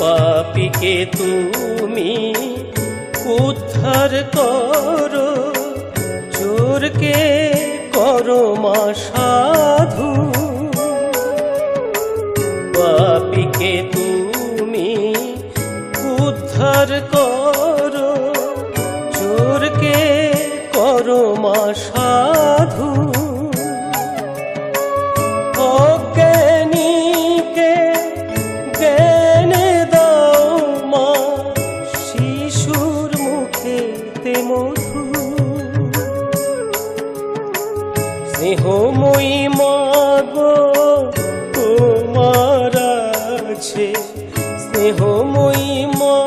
পাপীকে তুমি উদ্ধার করো, চোরকে করো মা সাধু। পাপীকে তুমি উদ্ধার করো, চোরকে করো মা সাধু। অজ্ঞানীকে জ্ঞানে দাও মা, শিশুর মুখেতে মধু। স্নেহময়ী মা গো তোমার আছে, স্নেহময়ী মা